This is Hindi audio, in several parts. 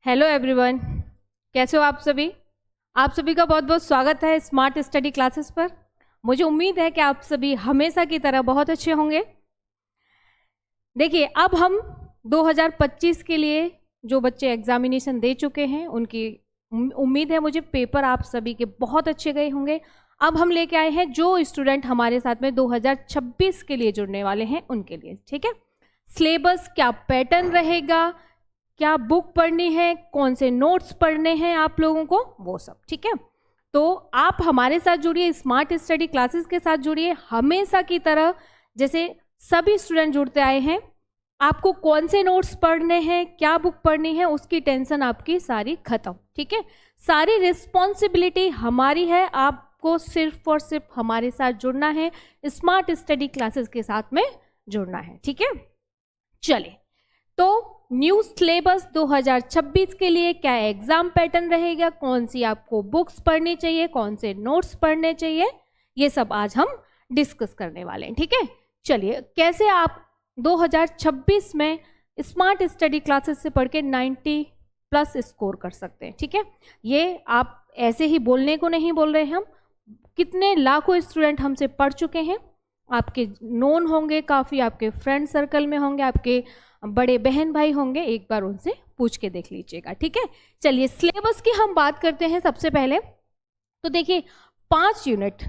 हेलो एवरीवन, कैसे हो आप सभी। आप सभी का बहुत बहुत स्वागत है स्मार्ट स्टडी क्लासेस पर। मुझे उम्मीद है कि आप सभी हमेशा की तरह बहुत अच्छे होंगे। देखिए, अब हम 2025 के लिए जो बच्चे एग्जामिनेशन दे चुके हैं उनकी उम्मीद है मुझे पेपर आप सभी के बहुत अच्छे गए होंगे। अब हम लेके आए हैं जो स्टूडेंट हमारे साथ में 2026 के लिए जुड़ने वाले हैं उनके लिए, ठीक है। सिलेबस क्या पैटर्न रहेगा, क्या बुक पढ़नी है, कौन से नोट्स पढ़ने हैं आप लोगों को, वो सब, ठीक है। तो आप हमारे साथ जुड़िए, स्मार्ट स्टडी क्लासेस के साथ जुड़िए। हमेशा की तरह जैसे सभी स्टूडेंट जुड़ते आए हैं, आपको कौन से नोट्स पढ़ने हैं, क्या बुक पढ़नी है, उसकी टेंशन आपकी सारी खत्म, ठीक है। सारी रिस्पॉन्सिबिलिटी हमारी है, आपको सिर्फ और सिर्फ हमारे साथ जुड़ना है, स्मार्ट स्टडी क्लासेस के साथ में जुड़ना है, ठीक है। चलिए, तो न्यू सिलेबस 2026 के लिए क्या एग्जाम पैटर्न रहेगा, कौन सी आपको बुक्स पढ़नी चाहिए, कौन से नोट्स पढ़ने चाहिए, ये सब आज हम डिस्कस करने वाले हैं, ठीक है। चलिए, कैसे आप 2026 में स्मार्ट स्टडी क्लासेस से पढ़ के 90+ स्कोर कर सकते हैं, ठीक है। ये आप ऐसे ही बोलने को नहीं बोल रहे हैं, हम कितने लाखों स्टूडेंट हमसे पढ़ चुके हैं, आपके नोन होंगे, काफ़ी आपके फ्रेंड सर्कल में होंगे, आपके बड़े बहन भाई होंगे, एक बार उनसे पूछ के देख लीजिएगा, ठीक है। चलिए, सिलेबस की हम बात करते हैं सबसे पहले। तो देखिए, 5 यूनिट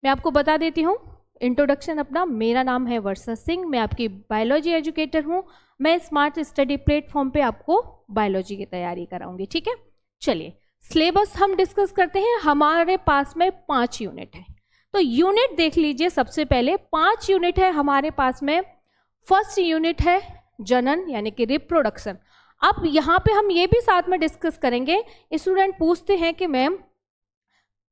मैं आपको बता देती हूँ। इंट्रोडक्शन अपना, मेरा नाम है वर्षा सिंह, मैं आपकी बायोलॉजी एजुकेटर हूँ। मैं स्मार्ट स्टडी प्लेटफॉर्म पे आपको बायोलॉजी की तैयारी कराऊंगी, ठीक है। चलिए, सिलेबस हम डिस्कस करते हैं। हमारे पास में 5 यूनिट है, तो यूनिट देख लीजिए। सबसे पहले 5 यूनिट है हमारे पास में। फर्स्ट यूनिट है जनन यानी कि रिप्रोडक्शन। अब यहाँ पे हम ये भी साथ में डिस्कस करेंगे। स्टूडेंट पूछते हैं कि मैम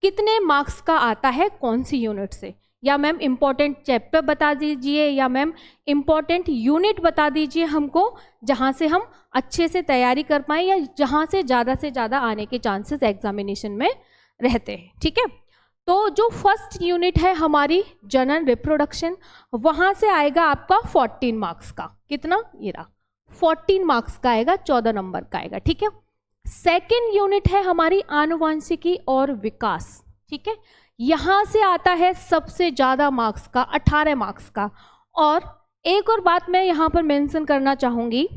कितने मार्क्स का आता है कौन सी यूनिट से, या मैम इम्पॉर्टेंट चैप्टर बता दीजिए, या मैम इम्पॉर्टेंट यूनिट बता दीजिए हमको जहाँ से हम अच्छे से तैयारी कर पाएँ, या जहाँ से ज़्यादा आने के चांसेस एग्जामिनेशन में रहते हैं, ठीक है। तो जो फर्स्ट यूनिट है हमारी जनन रिप्रोडक्शन, वहाँ से आएगा आपका 14 मार्क्स का। कितना? ये रहा 14 मार्क्स का आएगा, 14 नंबर का आएगा, ठीक है। सेकेंड यूनिट है हमारी आनुवांशिकी और विकास, ठीक है। यहाँ से आता है सबसे ज़्यादा मार्क्स का, 18 मार्क्स का। और एक और बात मैं यहाँ पर मेंशन करना चाहूँगी,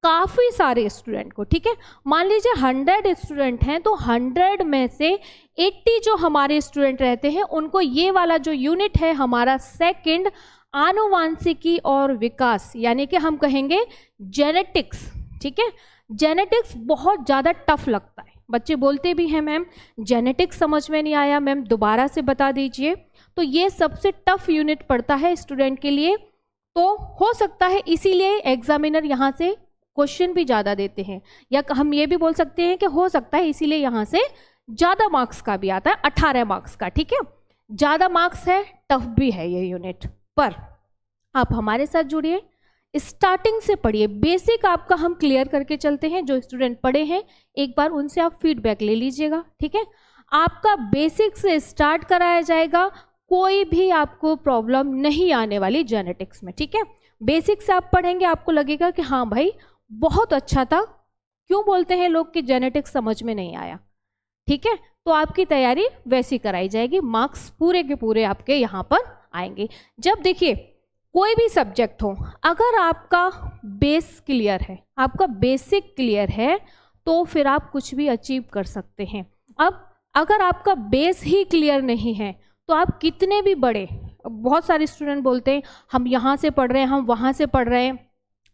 काफ़ी सारे स्टूडेंट को, ठीक है, मान लीजिए 100 स्टूडेंट हैं, तो 100 में से 80 जो हमारे स्टूडेंट रहते हैं उनको ये वाला जो यूनिट है हमारा सेकंड आनुवांशिकी और विकास, यानी कि हम कहेंगे जेनेटिक्स, ठीक है। जेनेटिक्स बहुत ज़्यादा टफ लगता है, बच्चे बोलते भी हैं मैम जेनेटिक्स समझ में नहीं आया, मैम दोबारा से बता दीजिए। तो ये सबसे टफ यूनिट पड़ता है स्टूडेंट के लिए। तो हो सकता है इसीलिए एग्जामिनर यहाँ से क्वेश्चन भी ज़्यादा देते हैं, या हम ये भी बोल सकते हैं कि हो सकता है इसीलिए यहाँ से ज़्यादा मार्क्स का भी आता है, 18 मार्क्स का, ठीक है। ज़्यादा मार्क्स है, टफ भी है ये यूनिट। पर आप हमारे साथ जुड़िए, स्टार्टिंग से पढ़िए। बेसिक आपका हम क्लियर करके चलते हैं, जो स्टूडेंट पढ़े हैं एक बार उनसे आप फीडबैक ले लीजिएगा, ठीक है। आपका बेसिक से स्टार्ट कराया जाएगा, कोई भी आपको प्रॉब्लम नहीं आने वाली जेनेटिक्स में, ठीक है। बेसिक से आप पढ़ेंगे, आपको लगेगा कि हाँ भाई बहुत अच्छा था। क्यों बोलते हैं लोग कि जेनेटिक्स समझ में नहीं आया, ठीक है, तो आपकी तैयारी वैसी कराई जाएगी, मार्क्स पूरे के पूरे आपके यहाँ पर आएंगे। जब देखिए कोई भी सब्जेक्ट हो, अगर आपका बेस क्लियर है, आपका बेसिक क्लियर है, तो फिर आप कुछ भी अचीव कर सकते हैं। अब अगर आपका बेस ही क्लियर नहीं है तो आप कितने भी बड़े, बहुत सारे स्टूडेंट बोलते हैं हम यहाँ से पढ़ रहे हैं, हम वहाँ से पढ़ रहे हैं,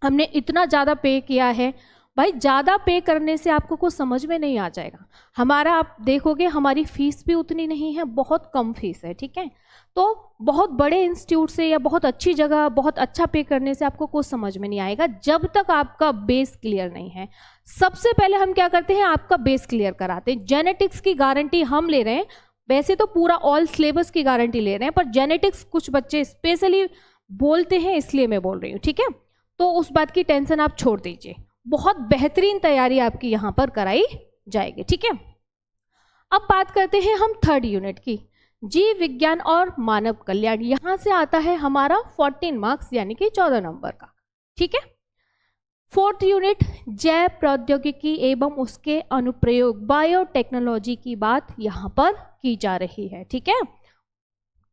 हमने इतना ज़्यादा पे किया है। भाई ज़्यादा पे करने से आपको कुछ समझ में नहीं आ जाएगा। हमारा आप देखोगे हमारी फीस भी उतनी नहीं है, बहुत कम फीस है, ठीक है। तो बहुत बड़े इंस्टीट्यूट से या बहुत अच्छी जगह बहुत अच्छा पे करने से आपको कुछ समझ में नहीं आएगा जब तक आपका बेस क्लियर नहीं है। सबसे पहले हम क्या करते हैं, आपका बेस क्लियर कराते हैं। जेनेटिक्स की गारंटी हम ले रहे हैं, वैसे तो पूरा ऑल सिलेबस की गारंटी ले रहे हैं, पर जेनेटिक्स कुछ बच्चे स्पेशली बोलते हैं इसलिए मैं बोल रही हूँ, ठीक है। तो उस बात की टेंशन आप छोड़ दीजिए, बहुत बेहतरीन तैयारी आपकी यहाँ पर कराई जाएगी, ठीक है। अब बात करते हैं हम थर्ड यूनिट की, जीव विज्ञान और मानव कल्याण। यहाँ से आता है हमारा 14 मार्क्स यानी कि 14 नंबर का, ठीक है। 4th यूनिट जैव प्रौद्योगिकी एवं उसके अनुप्रयोग, बायोटेक्नोलॉजी की बात यहाँ पर की जा रही है। ठीक है,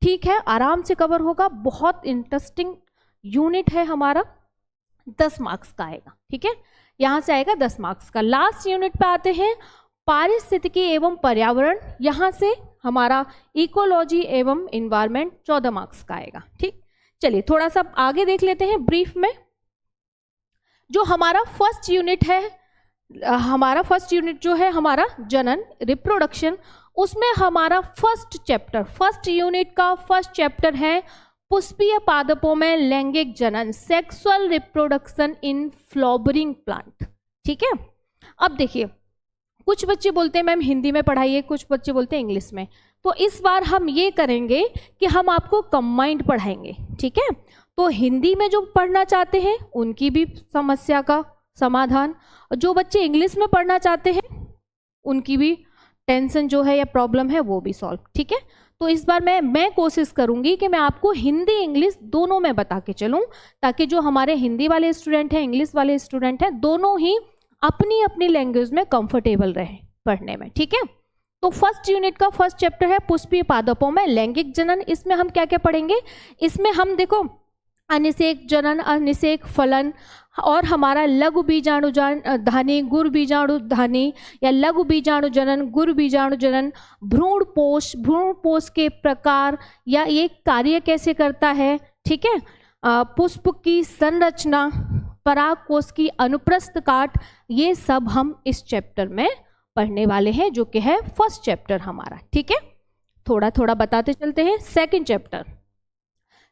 ठीक है, आराम से कवर होगा, बहुत इंटरेस्टिंग यूनिट है हमारा, 10 मार्क्स का आएगा। ठीक है, यहाँ से आएगा 10 मार्क्स का। लास्ट यूनिट पे आते हैं पारिस्थितिकी एवं पर्यावरण, यहाँ से हमारा इकोलॉजी एवं इन्वायरमेंट 14 मार्क्स का आएगा। ठीक, चलिए थोड़ा सा आगे देख लेते हैं ब्रीफ में। जो हमारा फर्स्ट यूनिट है, हमारा फर्स्ट यूनिट जो है हमारा जनन, रिप्रोडक्शन, उसमें हमारा फर्स्ट यूनिट का फर्स्ट चैप्टर है पुष्पीय पादपों में लैंगिक जनन, sexual reproduction in flowering plant. ठीक है, अब देखिए कुछ बच्चे बोलते हैं मैम हिंदी में पढ़ाइए, कुछ बच्चे बोलते हैं इंग्लिश में, तो इस बार हम ये करेंगे कि हम आपको कंबाइंड पढ़ाएंगे। ठीक है, तो हिंदी में जो पढ़ना चाहते हैं उनकी भी समस्या का समाधान, जो बच्चे इंग्लिश में पढ़ना चाहते हैं उनकी भी टेंशन जो है या प्रॉब्लम है वो भी सॉल्व। ठीक है, तो इस बार मैं कोशिश करूंगी कि मैं आपको हिंदी इंग्लिश दोनों में बता के चलूं, ताकि जो हमारे हिंदी वाले स्टूडेंट हैं, इंग्लिश वाले स्टूडेंट हैं, दोनों ही अपनी अपनी लैंग्वेज में कंफर्टेबल रहे पढ़ने में। ठीक है, तो फर्स्ट यूनिट का फर्स्ट चैप्टर है पुष्पीय पादपों में लैंगिक जनन। इसमें हम क्या क्या पढ़ेंगे, इसमें हम देखो अनिषेक जनन, अनिषेक फलन, और हमारा लघु बीजाणु धानी, गुरु बीजाणु धानी या लघु बीजाणु जनन, गुरु बीजाणु जनन, भ्रूण पोष के प्रकार या ये कार्य कैसे करता है। ठीक है, पुष्प की संरचना, परागकोश की अनुप्रस्थ काट, ये सब हम इस चैप्टर में पढ़ने वाले हैं, जो कि है फर्स्ट चैप्टर हमारा। ठीक है, थोड़ा थोड़ा बताते चलते हैं।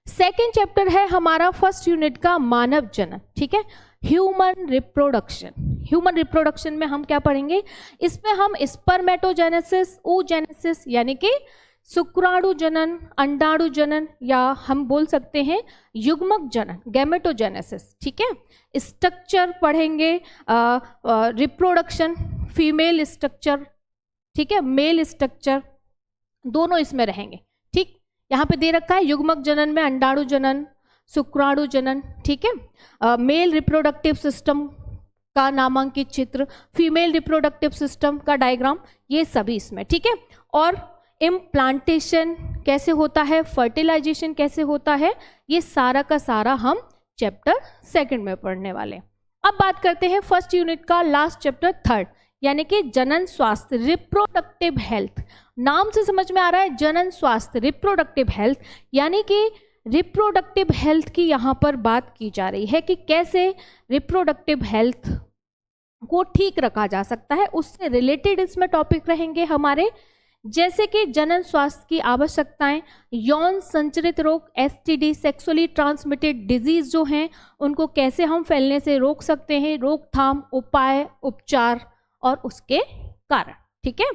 सेकंड चैप्टर है हमारा फर्स्ट यूनिट का मानव जनन। ठीक है, ह्यूमन रिप्रोडक्शन में हम क्या पढ़ेंगे, इसमें हम स्पर्मेटोजेनेसिस, oogenesis यानी कि शुक्राणु जनन, अंडाणु जनन, या हम बोल सकते हैं युग्मक जनन, गैमेटोजेनेसिस। ठीक है, स्ट्रक्चर पढ़ेंगे, रिप्रोडक्शन, फीमेल स्ट्रक्चर, ठीक है, मेल स्ट्रक्चर, दोनों इसमें रहेंगे। ठीक, यहाँ पे दे रखा है युग्मक जनन में अंडाणु जनन, शुक्राणु जनन। ठीक है, मेल रिप्रोडक्टिव सिस्टम का नामांकित चित्र, फीमेल रिप्रोडक्टिव सिस्टम का डायग्राम, ये सभी इसमें। ठीक है, और इम्प्लांटेशन कैसे होता है, फर्टिलाइजेशन कैसे होता है, ये सारा का सारा हम चैप्टर सेकंड में पढ़ने वाले। अब बात करते हैं फर्स्ट यूनिट का लास्ट चैप्टर थर्ड, यानी कि जनन स्वास्थ्य, रिप्रोडक्टिव हेल्थ। नाम से समझ में आ रहा है जनन स्वास्थ्य, रिप्रोडक्टिव हेल्थ, यानी कि रिप्रोडक्टिव हेल्थ की यहाँ पर बात की जा रही है कि कैसे रिप्रोडक्टिव हेल्थ को ठीक रखा जा सकता है, उससे रिलेटेड इसमें टॉपिक रहेंगे हमारे, जैसे कि जनन स्वास्थ्य की आवश्यकताएं, यौन संचरित रोग, एसटीडी, सेक्सुअली ट्रांसमिटेड डिजीज जो हैं उनको कैसे हम फैलने से रोक सकते हैं, रोकथाम, उपाय, उपचार और उसके कारण। ठीक है,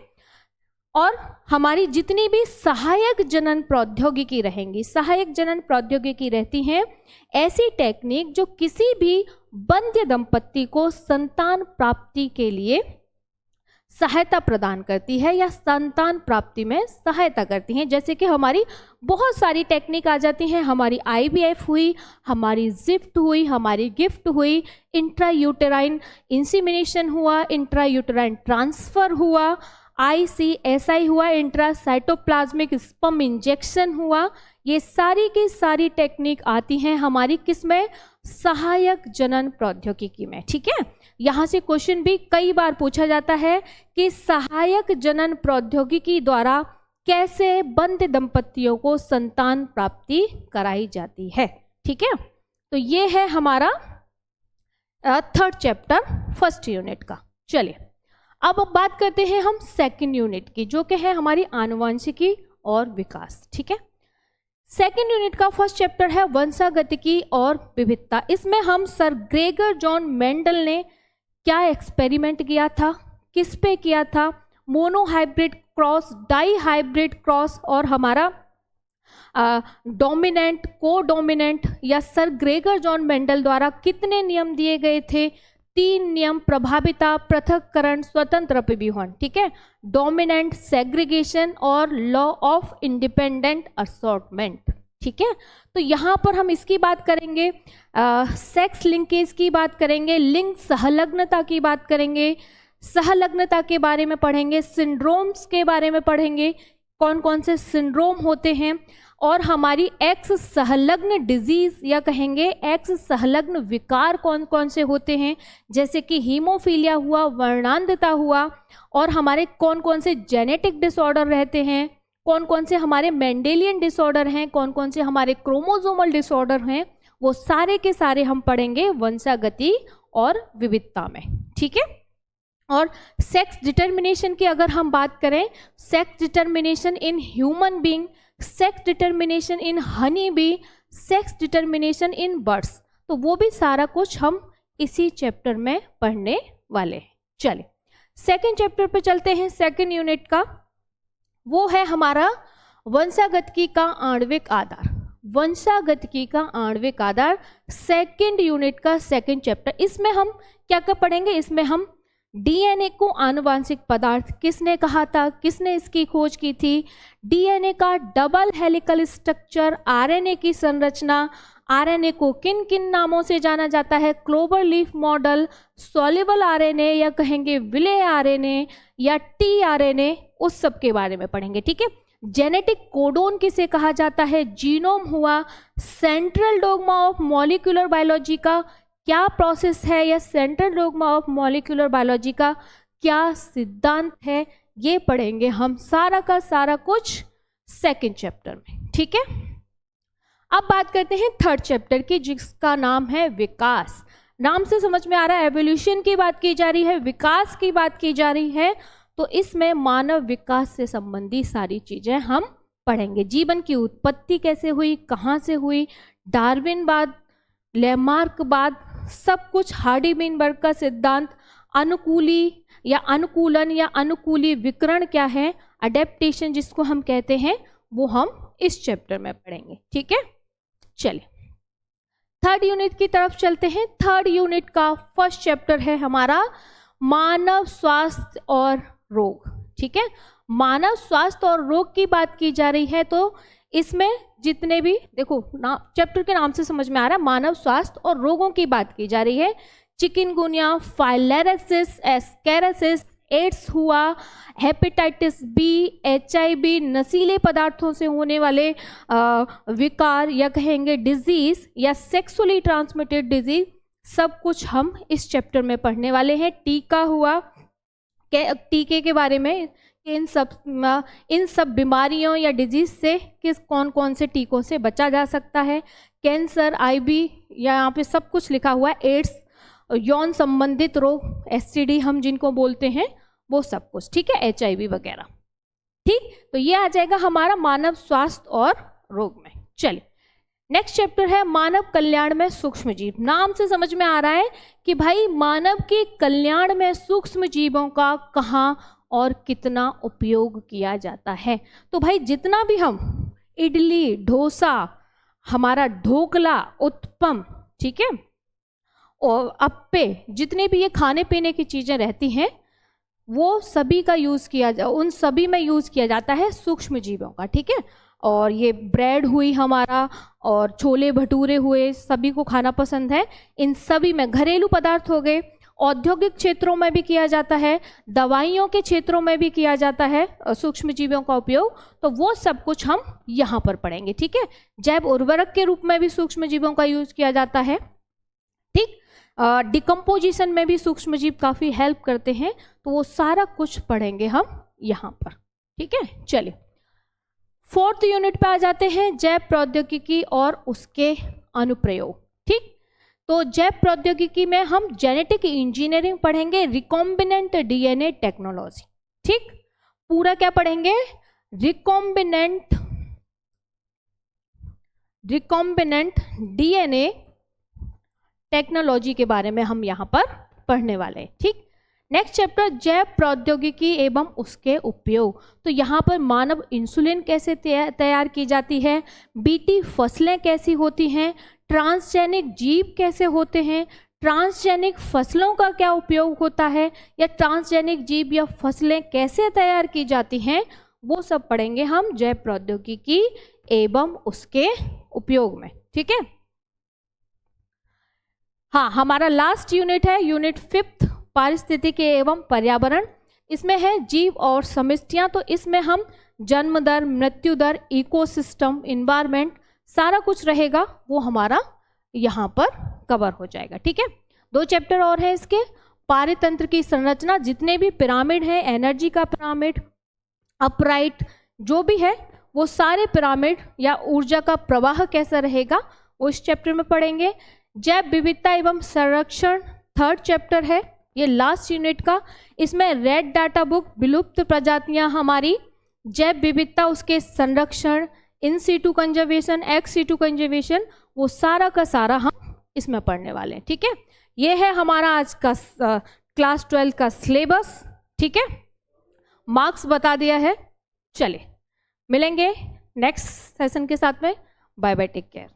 और हमारी जितनी भी सहायक जनन प्रौद्योगिकी रहेंगी, सहायक जनन प्रौद्योगिकी रहती हैं ऐसी टेक्निक जो किसी भी बंध्य दंपत्ति को संतान प्राप्ति के लिए सहायता प्रदान करती है या संतान प्राप्ति में सहायता करती हैं। जैसे कि हमारी बहुत सारी टेक्निक आ जाती हैं, हमारी IVF हुई, हमारी जिफ्ट हुई, हमारी गिफ्ट हुई, इंट्रायूटेराइन इंसीमिनेशन हुआ, इंट्रायूटेराइन ट्रांसफर हुआ, ICSI हुआ, इंट्रासाइटोप्लाज्मिक स्पर्म इंजेक्शन हुआ, ये सारी की सारी टेक्निक आती हैं हमारी किसमें, सहायक जनन प्रौद्योगिकी में। ठीक है, यहाँ से क्वेश्चन भी कई बार पूछा जाता है कि सहायक जनन प्रौद्योगिकी द्वारा कैसे बंध्य दंपतियों को संतान प्राप्ति कराई जाती है। ठीक है, तो ये है हमारा थर्ड चैप्टर फर्स्ट यूनिट का। चलिए अब बात करते हैं हम सेकंड यूनिट की, जो कि है हमारी आनुवंशिकी और विकास। ठीक है, सेकेंड यूनिट का फर्स्ट चैप्टर है वंशागतिकी और विविधता। इसमें हम सर ग्रेगर जॉन मेंडल ने क्या एक्सपेरिमेंट किया था, किस पे किया था, monohybrid cross, dihybrid cross, और हमारा डोमिनेंट, को डोमिनेंट, या सर ग्रेगर जॉन मेंडल द्वारा कितने नियम दिए गए थे, 3 नियम, प्रभाविता, पृथक्करण, स्वतंत्र विवहन। ठीक है, डोमिनेंट, सेग्रीगेशन और लॉ ऑफ इंडिपेंडेंट असॉर्टमेंट। ठीक है। तो यहाँ पर हम इसकी बात करेंगे, सेक्स लिंकेज की बात करेंगे, लिंग सहलग्नता की बात करेंगे, सहलग्नता के बारे में पढ़ेंगे, सिंड्रोम्स के बारे में पढ़ेंगे, कौन कौन से सिंड्रोम होते हैं, और हमारी एक्स सहलग्न डिजीज या कहेंगे एक्स सहलग्न विकार कौन कौन से होते हैं, जैसे कि हीमोफीलिया हुआ, वर्णांधता हुआ, और हमारे कौन कौन से जेनेटिक डिसऑर्डर रहते हैं, कौन कौन से हमारे मेंडेलियन डिसऑर्डर हैं, कौन कौन से हमारे क्रोमोसोमल डिसऑर्डर हैं, वो सारे के सारे हम पढ़ेंगे वंशागति और विविधता में। ठीक है। और सेक्स डिटर्मिनेशन की अगर हम बात करें, sex determination in human being, sex determination in honey bee, sex determination in birds, तो वो भी सारा कुछ हम इसी चैप्टर में पढ़ने वाले हैं। चलिए सेकेंड चैप्टर पे चलते हैं, सेकेंड यूनिट का, वो है हमारा वंशागतिकी का आणविक आधार। वंशागतिकी का आणविक आधार सेकेंड यूनिट का सेकेंड चैप्टर। इसमें हम क्या क्या पढ़ेंगे, इसमें हम डीएनए को आनुवांशिक पदार्थ किसने कहा था, किसने इसकी खोज की थी, डीएनए का डबल हेलिकल स्ट्रक्चर, आरएनए की संरचना, आरएनए को किन किन नामों से जाना जाता है, clover leaf model, soluble RNA या कहेंगे विलेय आरएनए या टीआरएनए, उस सब के बारे में पढ़ेंगे। ठीक है। जेनेटिक कोडोन किसे कहा जाता है, जीनोम हुआ, central dogma of molecular biology का क्या प्रोसेस है, या central dogma of molecular biology का क्या सिद्धांत है, ये पढ़ेंगे हम सारा का सारा कुछ सेकंड चैप्टर में। ठीक है। अब बात करते हैं थर्ड चैप्टर की, जिसका नाम है विकास। नाम से समझ में आ रहा है एवोल्यूशन की बात की जा रही है, विकास की बात की जा रही है, तो इसमें मानव विकास से संबंधी सारी चीजें हम पढ़ेंगे। जीवन की उत्पत्ति कैसे हुई, कहाँ से हुई, डार्विनवाद, लेमार्कवाद, सब कुछ, हार्डी-मीनबर्ग का सिद्धांत, अनुकूली या अनुकूलन या अनुकूली विकर्ण क्या है, अडेप्टेशन जिसको हम कहते हैं, वो हम इस चैप्टर में पढ़ेंगे। ठीक है। चलिए थर्ड यूनिट की तरफ चलते हैं। थर्ड यूनिट का फर्स्ट चैप्टर है हमारा मानव स्वास्थ्य और रोग। ठीक है। मानव स्वास्थ्य और रोग की बात की जा रही है, तो इसमें जितने भी देखो चैप्टर के नाम से समझ में आ रहा है, मानव स्वास्थ्य और रोगों की बात की जा रही है। चिकनगुनिया, फाइलेरियासिस, एस्केरियासिस, एड्स हुआ, हेपेटाइटिस बी, HIV, नशीले पदार्थों से होने वाले विकार या कहेंगे डिजीज या सेक्सुअली ट्रांसमिटेड डिजीज, सब कुछ हम इस चैप्टर में पढ़ने वाले हैं। टीका हुआ, टीके के बारे में, इन सब बीमारियों या डिजीज से कौन कौन से टीकों से बचा जा सकता है, कैंसर, IB, या यहाँ पे सब कुछ लिखा हुआ है, एड्स, यौन संबंधित रोग, STD हम जिनको बोलते हैं, वो सब कुछ। ठीक है। HIV वगैरह। ठीक। तो ये आ जाएगा हमारा मानव स्वास्थ्य और रोग में। चलिए नेक्स्ट चैप्टर है मानव कल्याण में सूक्ष्म जीव। नाम से समझ में आ रहा है कि भाई मानव के कल्याण में सूक्ष्म जीवों का कहाँ और कितना उपयोग किया जाता है। तो भाई जितना भी हम इडली, डोसा, हमारा ढोकला, उत्पम, ठीक है, और अप्पे, जितने भी ये खाने पीने की चीज़ें रहती हैं, वो सभी का यूज़ किया उन सभी में यूज़ किया जाता है सूक्ष्म जीवों का। ठीक है। और ये ब्रेड हुई हमारा, और छोले भटूरे हुए, सभी को खाना पसंद है। इन सभी में घरेलू पदार्थ हो गए, औद्योगिक क्षेत्रों में भी किया जाता है, दवाइयों के क्षेत्रों में भी किया जाता है सूक्ष्म जीवों का उपयोग, तो वो सब कुछ हम यहाँ पर पढ़ेंगे। ठीक है। जैव उर्वरक के रूप में भी सूक्ष्म जीवों का यूज किया जाता है। ठीक। डिकम्पोजिशन में भी सूक्ष्म जीव काफ़ी हेल्प करते हैं, तो वो सारा कुछ पढ़ेंगे हम यहाँ पर। ठीक है। चलिए फोर्थ यूनिट पे आ जाते हैं, जैव प्रौद्योगिकी और उसके अनुप्रयोग। ठीक। तो जैव प्रौद्योगिकी में हम जेनेटिक इंजीनियरिंग पढ़ेंगे, रिकॉम्बिनेंट DNA टेक्नोलॉजी। ठीक। पूरा क्या पढ़ेंगे, रिकॉम्बिनेंट DNA टेक्नोलॉजी के बारे में हम यहाँ पर पढ़ने वाले हैं। ठीक। नेक्स्ट चैप्टर जैव प्रौद्योगिकी एवं उसके उपयोग। तो यहाँ पर मानव इंसुलिन कैसे तैयार की जाती है, बीटी फसलें कैसी होती हैं, ट्रांसजेनिक जीव कैसे होते हैं, ट्रांसजेनिक फसलों का क्या उपयोग होता है, या ट्रांसजेनिक जीव या फसलें कैसे तैयार की जाती हैं, वो सब पढ़ेंगे हम जैव प्रौद्योगिकी एवं उसके उपयोग में। ठीक है, हाँ, हमारा लास्ट यूनिट है यूनिट 5 पारिस्थितिकी एवं पर्यावरण। इसमें है जीव और समष्टियाँ। तो इसमें हम जन्म दर, मृत्यु दर, इकोसिस्टम, इन्वायरमेंट, सारा कुछ रहेगा वो हमारा यहाँ पर कवर हो जाएगा। ठीक है, 2 चैप्टर और हैं इसके। पारितंत्र की संरचना, जितने भी पिरामिड हैं, एनर्जी का पिरामिड, अपराइट, जो भी है वो सारे पिरामिड या ऊर्जा का प्रवाह कैसा रहेगा वो इस चैप्टर में पढ़ेंगे। जैव विविधता एवं संरक्षण 3rd चैप्टर है, ये लास्ट यूनिट का। इसमें रेड डाटा बुक, विलुप्त प्रजातियां हमारी, जैव विविधता, उसके संरक्षण, in situ conservation, ex situ conservation, वो सारा का सारा हम इसमें पढ़ने वाले हैं। ठीक है, ये है हमारा आज का क्लास 12 का सिलेबस। ठीक है, मार्क्स बता दिया है। चलिए मिलेंगे नेक्स्ट सेशन के साथ में। Bye bye, take care.